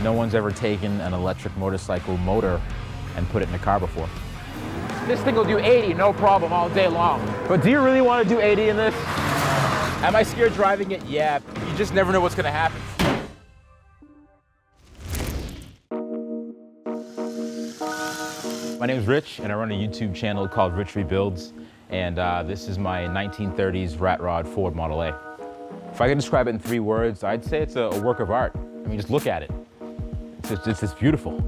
No one's ever taken an electric motorcycle motor and put it in a car before. This thing will do 80, no problem, all day long. But do you really want to do 80 in this? Am I scared driving it? Yeah, you just never know what's gonna happen. My name is Rich, and I run a YouTube channel called Rich Rebuilds, and this is my 1930s Ratrod Ford Model A. If I can describe it in 3 words, I'd say it's a work of art. I mean, just look at it. It's beautiful.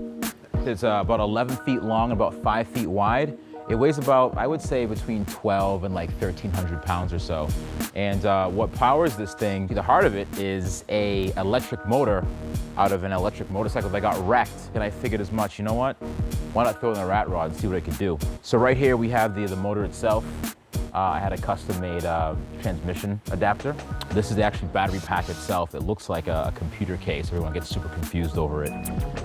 It's about 11 feet long, about 5 feet wide. It weighs about, I would say, between 12 and like 1,300 pounds or so. And what powers this thing, the heart of it, is a electric motor out of an electric motorcycle that got wrecked. And I figured as much, you know what? Why not throw it in a rat rod and see what it could do? So right here we have the motor itself. I had a custom-made transmission adapter. This is the actual battery pack itself. It looks like a computer case. Everyone gets super confused over it.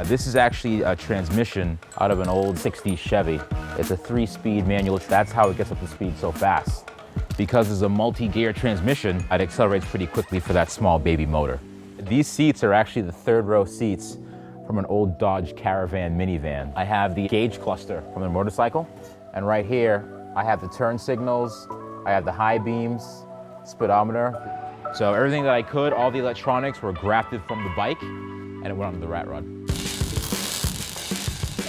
This is actually a transmission out of an old 60s Chevy. It's a 3-speed manual. That's how it gets up to speed so fast. Because it's a multi-gear transmission, it accelerates pretty quickly for that small baby motor. These seats are actually the 3rd row seats from an old Dodge Caravan minivan. I have the gauge cluster from the motorcycle, and right here, I have the turn signals, I have the high beams, speedometer. So everything that I could, all the electronics were grafted from the bike, and it went onto the rat rod.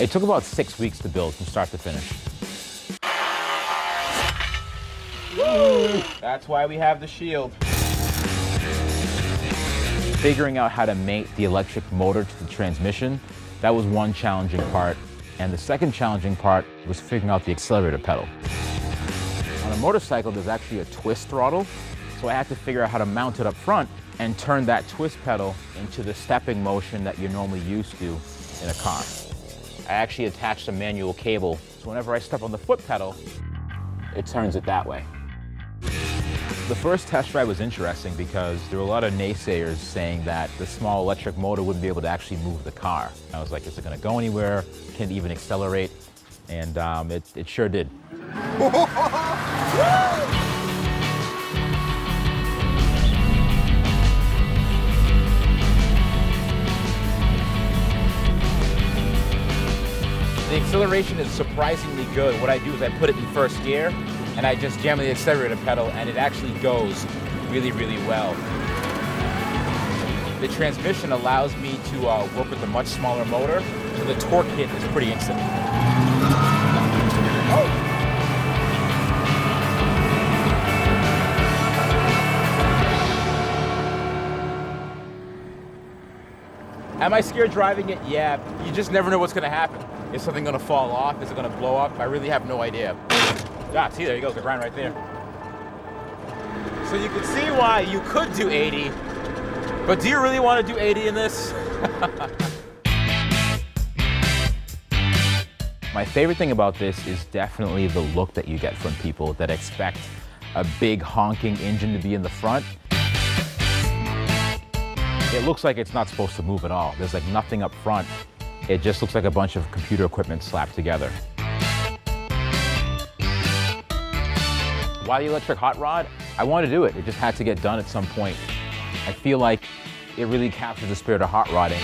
It took about 6 weeks to build from start to finish. Woo! That's why we have the shield. Figuring out how to mate the electric motor to the transmission, that was one challenging part. And the second challenging part was figuring out the accelerator pedal. On a motorcycle, there's actually a twist throttle, so I had to figure out how to mount it up front and turn that twist pedal into the stepping motion that you're normally used to in a car. I actually attached a manual cable, so whenever I step on the foot pedal, it turns it that way. The first test ride was interesting because there were a lot of naysayers saying that the small electric motor wouldn't be able to actually move the car. I was like, is it gonna go anywhere? Can it even accelerate? And it sure did. The acceleration is surprisingly good. What I do is I put it in 1st gear, and I just jam the accelerator pedal, and it actually goes really, really well. The transmission allows me to work with a much smaller motor, so the torque hit is pretty instant. Oh. Am I scared driving it? Yeah, you just never know what's gonna happen. Is something gonna fall off? Is it gonna blow up? I really have no idea. Ah, see, there you go, the grind right there. So you can see why you could do 80, but do you really want to do 80 in this? My favorite thing about this is definitely the look that you get from people that expect a big honking engine to be in the front. It looks like it's not supposed to move at all. There's like nothing up front. It just looks like a bunch of computer equipment slapped together. Why the electric hot rod? I wanted to do it. It just had to get done at some point. I feel like it really captures the spirit of hot rodding.